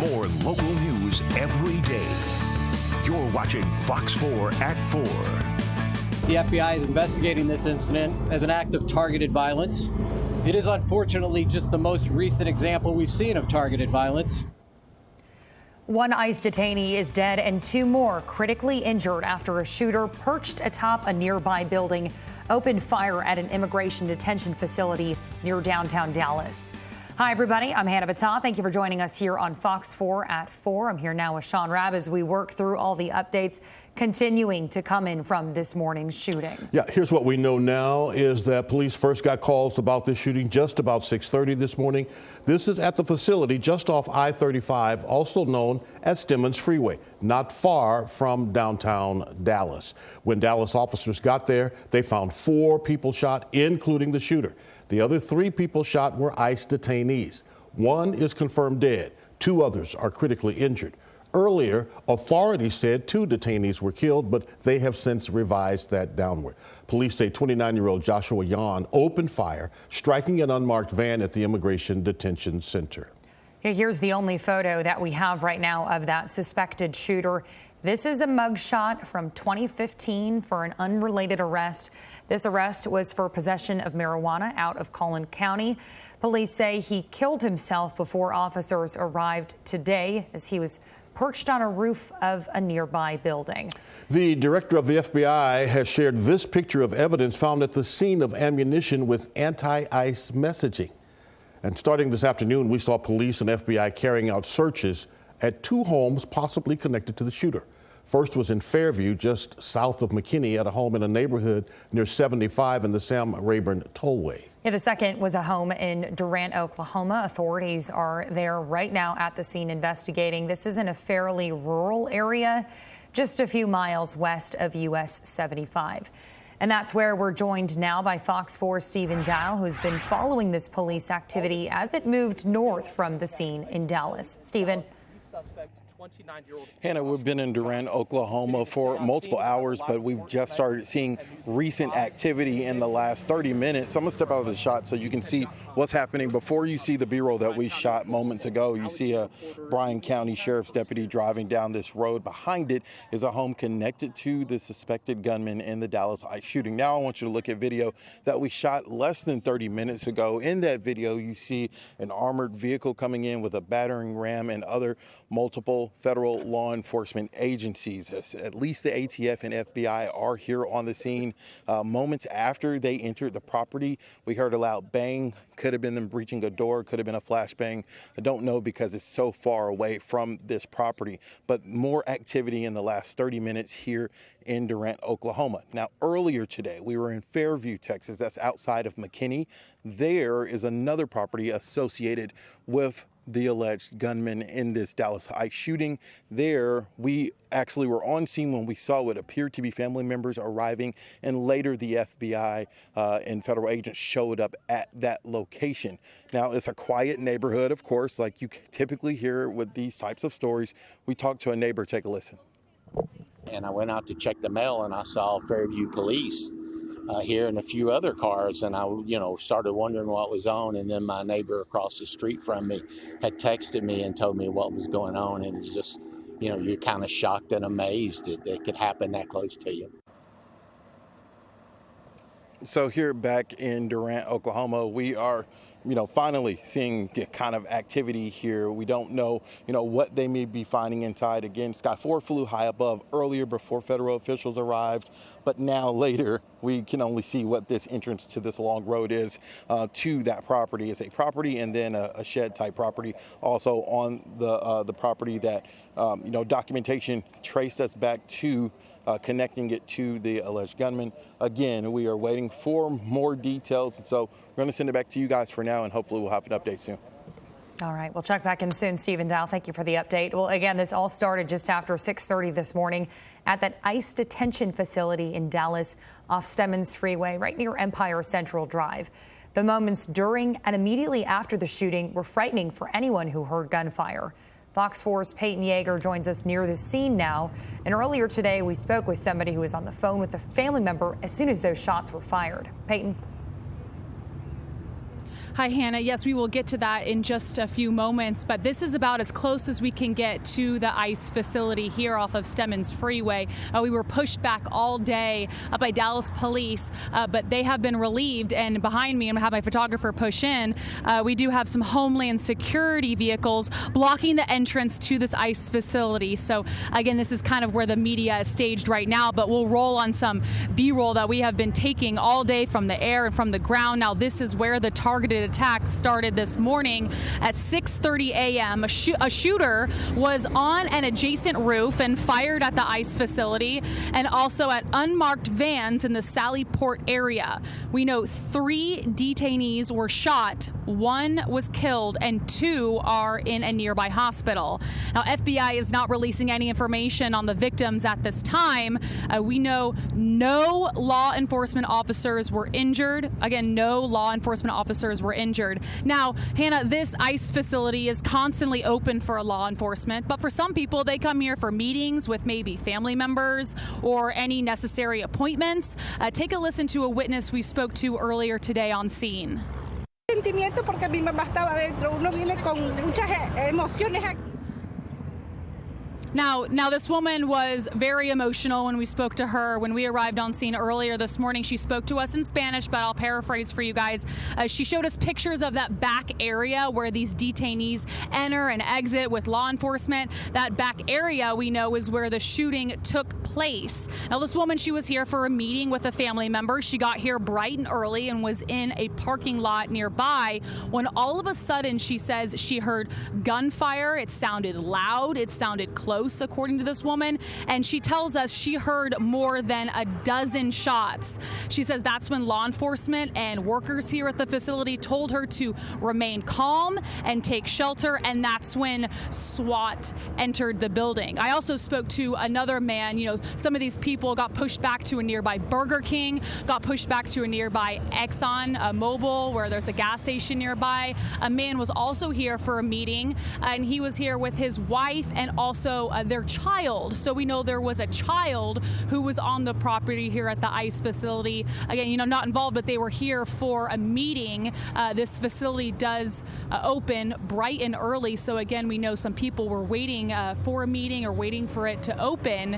more local news every day. You're watching Fox 4 at 4. The FBI is investigating this incident as an act of targeted violence. It is unfortunately just the most recent example we've seen of targeted violence. One ICE detainee is dead and 2 more critically injured after a shooter perched atop a nearby building opened fire at an immigration detention facility near downtown Dallas. Hi, everybody. I'm Hannah Battah. Thank you for joining us here on Fox 4 at 4. I'm here now with Sean Rabb as we work through all the updates continuing to come in from this morning's shooting. Yeah, here's what we know now is that police first got calls about this shooting just about 6:30 this morning. This is at the facility just off I-35, also known as Stemmons Freeway, not far from downtown Dallas. When Dallas officers got there, they found 4 people shot, including the shooter. The other 3 people shot were ICE detainees. 1 is confirmed dead. 2 others are critically injured. Earlier, authorities said 2 detainees were killed, but they have since revised that downward. Police say 29-year-old Joshua Yan opened fire, striking an unmarked van at the Immigration Detention Center. Here's the only photo that we have right now of that suspected shooter. This is a mugshot from 2015 for an unrelated arrest. This arrest was for possession of marijuana out of Collin County. Police say he killed himself before officers arrived today as he was perched on a roof of a nearby building. The director of the FBI has shared this picture of evidence found at the scene of ammunition with anti-ICE messaging. And starting this afternoon, we saw police and FBI carrying out searches at 2 homes possibly connected to the shooter. First was in Fairview, just south of McKinney, at a home in a neighborhood near 75 and the Sam Rayburn Tollway. Yeah, the second was a home in Durant, Oklahoma. Authorities are there right now at the scene investigating. This is in a fairly rural area, just a few miles west of US 75. And that's where we're joined now by Fox 4's Stephen Dial, who's been following this police activity as it moved north from the scene in Dallas. Stephen. Hannah, we've been in Durant, Oklahoma for multiple hours, but we've just started seeing recent activity in the last 30 minutes. I'm going to step out of the shot so you can see what's happening. Before you see the B-roll that we shot moments ago, you see a Bryan County Sheriff's deputy driving down this road. Behind it is a home connected to the suspected gunman in the Dallas ICE shooting. Now I want you to look at video that we shot less than 30 minutes ago. In that video, you see an armored vehicle coming in with a battering ram and other multiple federal law enforcement agencies. At least the ATF and FBI are here on the scene. Moments after they entered the property, we heard a loud bang. Could have been them breaching a door, could have been a flashbang. I don't know because it's so far away from this property, but more activity in the last 30 minutes here in Durant, Oklahoma. Now, earlier today, we were in Fairview, Texas. That's outside of McKinney. There is another property associated with the alleged gunman in this Dallas ICE shooting. There, we actually were on scene when we saw what appeared to be family members arriving, and later the FBI and federal agents showed up at that location. Now, it's a quiet neighborhood, of course, like you typically hear with these types of stories. We talked to a neighbor. Take a listen. And I went out to check the mail, and I saw Fairview police here and a few other cars, and I, started wondering what was on. And then my neighbor across the street from me had texted me and told me what was going on. And it's just, you're kind of shocked and amazed that it could happen that close to you. So here back in Durant, Oklahoma, we are, finally seeing the kind of activity here. We don't know, what they may be finding inside. Again, Sky 4 flew high above earlier before federal officials arrived, but now later we can only see what this entrance to this long road is to that property. It's a property and then a shed type property also on the property that, documentation traced us back to connecting it to the alleged gunman. Again, we are waiting for more details, and so we're going to send it back to you guys for now, and hopefully we'll have an update soon. All right, we'll check back in soon. Stephen Dow, thank you for the update. Well, again, this all started just after 6:30 this morning at that ICE detention facility in Dallas off Stemmons Freeway, right near Empire Central Drive. The moments during and immediately after the shooting were frightening for anyone who heard gunfire. Fox 4's Peyton Yeager joins us near the scene now. And earlier today, we spoke with somebody who was on the phone with a family member as soon as those shots were fired. Peyton. Hi, Hannah. Yes, we will get to that in just a few moments, but this is about as close as we can get to the ICE facility here off of Stemmons Freeway. We were pushed back all day by Dallas police, but they have been relieved. And behind me, I'm going to have my photographer push in. We do have some Homeland Security vehicles blocking the entrance to this ICE facility. So again, this is kind of where the media is staged right now, but we'll roll on some B-roll that we have been taking all day from the air and from the ground. Now, this is where the targeted attack started this morning at 6:30 a.m. A shooter was on an adjacent roof and fired at the ICE facility and also at unmarked vans in the Sallyport area. We know 3 detainees were shot, 1 was killed, and 2 are in a nearby hospital. Now, FBI is not releasing any information on the victims at this time. We know no law enforcement officers were injured. Again, no law enforcement officers were injured. Now, Hannah, this ICE facility is constantly open for law enforcement, but for some people, they come here for meetings with maybe family members or any necessary appointments. Take a listen to a witness we spoke to earlier today on scene. Sentimiento porque a mí me bastaba adentro. Uno viene con muchas emociones aquí. Now, this woman was very emotional when we spoke to her. When we arrived on scene earlier this morning, she spoke to us in Spanish, but I'll paraphrase for you guys. She showed us pictures of that back area where these detainees enter and exit with law enforcement. That back area, we know, is where the shooting took place. Now, this woman, she was here for a meeting with a family member. She got here bright and early and was in a parking lot nearby when all of a sudden, she says she heard gunfire. It sounded loud. It sounded close, according to this woman, and she tells us she heard more than a dozen shots. She says that's when law enforcement and workers here at the facility told her to remain calm and take shelter, and that's when SWAT entered the building. I also spoke to another man. You know, some of these people got pushed back to a nearby Burger King, got pushed back to a nearby Exxon Mobil, where there's a gas station nearby. A man was also here for a meeting, and he was here with his wife and also their child. So we know there was a child who was on the property here at the ICE facility. Again, you know, not involved, but they were here for a meeting. This facility does open bright and early. So again, we know some people were waiting for a meeting or waiting for it to open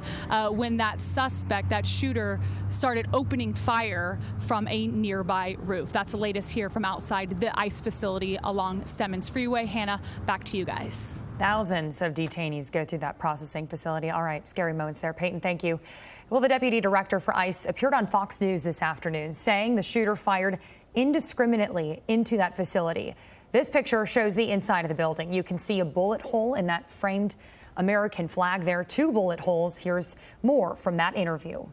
when that suspect, that shooter, started opening fire from a nearby roof. That's the latest here from outside the ICE facility along Stemmons Freeway. Hannah, back to you guys. Thousands of detainees go through that processing facility. All right, scary moments there. Peyton, thank you. Well, the deputy director for ICE appeared on Fox News this afternoon, saying the shooter fired indiscriminately into that facility. This picture shows the inside of the building. You can see a bullet hole in that framed American flag there, 2 bullet holes. Here's more from that interview.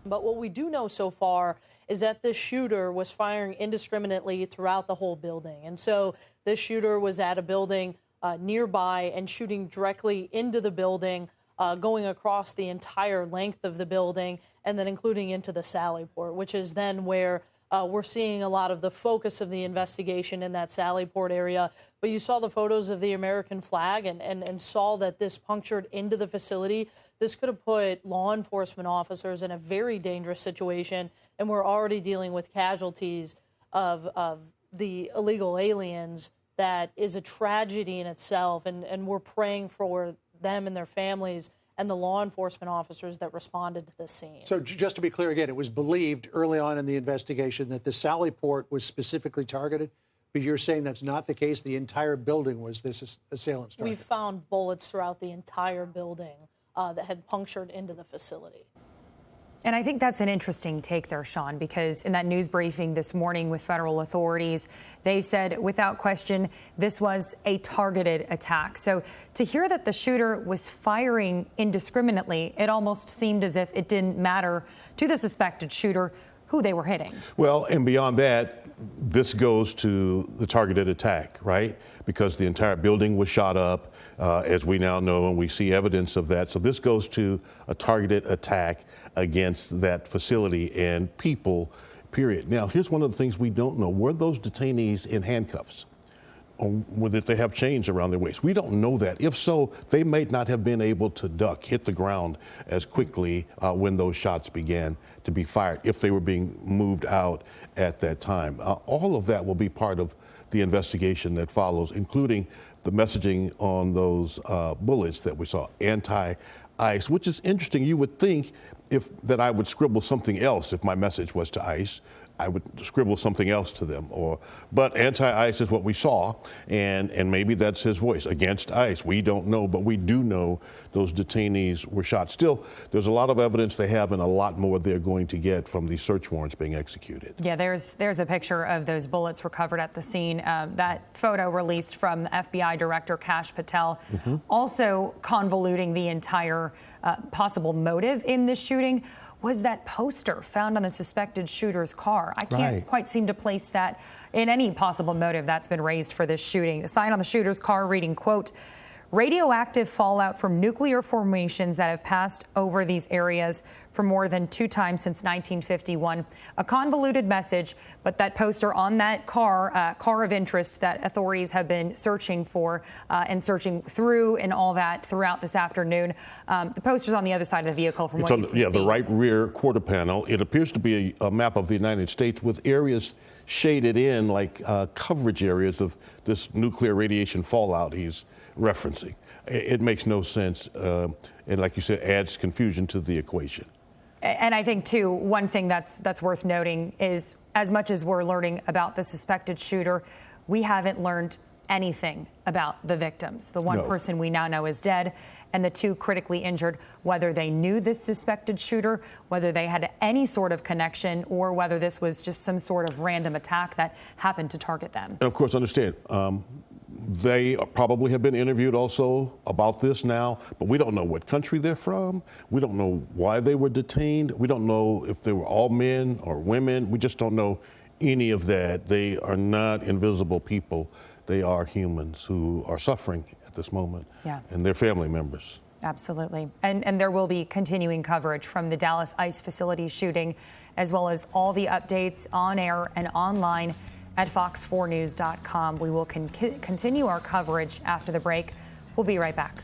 But what we do know so far is that this shooter was firing indiscriminately throughout the whole building. And so this shooter was at a building nearby and shooting directly into the building, going across the entire length of the building, and then including into the Sallyport, which is then where we're seeing a lot of the focus of the investigation in that Sallyport area. But you saw the photos of the American flag and saw that this punctured into the facility. This could have put law enforcement officers in a very dangerous situation, and we're already dealing with casualties of the illegal aliens. That is a tragedy in itself, and we're praying for them and their families and the law enforcement officers that responded to this scene. So just to be clear again, it was believed early on in the investigation that the Sallyport was specifically targeted, but you're saying that's not the case. The entire building was this assailant's target. We found bullets throughout the entire building that had punctured into the facility. And I think that's an interesting take there, Sean, because in that news briefing this morning with federal authorities, they said without question this was a targeted attack. So to hear that the shooter was firing indiscriminately, it almost seemed as if it didn't matter to the suspected shooter who they were hitting. Well, and beyond that, this goes to the targeted attack, right? Because the entire building was shot up, as we now know, and we see evidence of that. So this goes to a targeted attack against that facility and people, period. Now, here's one of the things we don't know. Were those detainees in handcuffs? or whether they have chains around their waist. We don't know that. If so, they may not have been able to duck, hit the ground as quickly when those shots began to be fired, if they were being moved out at that time. All of that will be part of the investigation that follows, including the messaging on those bullets that we saw, anti-ICE, which is interesting. You would think that I would scribble something else if my message was to ICE. I would scribble something else to them, but anti-ICE is what we saw, and maybe that's his voice against ICE. We don't know, but we do know those detainees were shot. Still, there's a lot of evidence they have, and a lot more they're going to get from these search warrants being executed. Yeah, there's a picture of those bullets recovered at the scene. That photo released from FBI Director Kash Patel, also convoluting the entire possible motive in this shooting. Was that poster found on the suspected shooter's car? I can't quite seem to place that in any possible motive that's been raised for this shooting. The sign on the shooter's car reading, quote, radioactive fallout from nuclear formations that have passed over these areas for more than 2 times since 1951. A convoluted message, but that poster on that car of interest that authorities have been searching for and searching through and all that throughout this afternoon. The poster's on the other side of the vehicle from what you can see. The right rear quarter panel. It appears to be a map of the United States with areas shaded in like coverage areas of this nuclear radiation fallout he's referencing. It makes no sense, and like you said, adds confusion to the equation. And I think, too, one thing that's worth noting is as much as we're learning about the suspected shooter, we haven't learned anything about the victims. The one person we now know is dead, and the 2 critically injured, whether they knew this suspected shooter, whether they had any sort of connection, or whether this was just some sort of random attack that happened to target them. And of course, understand, they probably have been interviewed also about this now, but we don't know what country they're from. We don't know why they were detained. We don't know if they were all men or women. We just don't know any of that. They are not invisible people. They are humans who are suffering at this moment, and their family members. Absolutely. And there will be continuing coverage from the Dallas ICE facility shooting, as well as all the updates on air and online at fox4news.com. We will continue our coverage after the break. We'll be right back.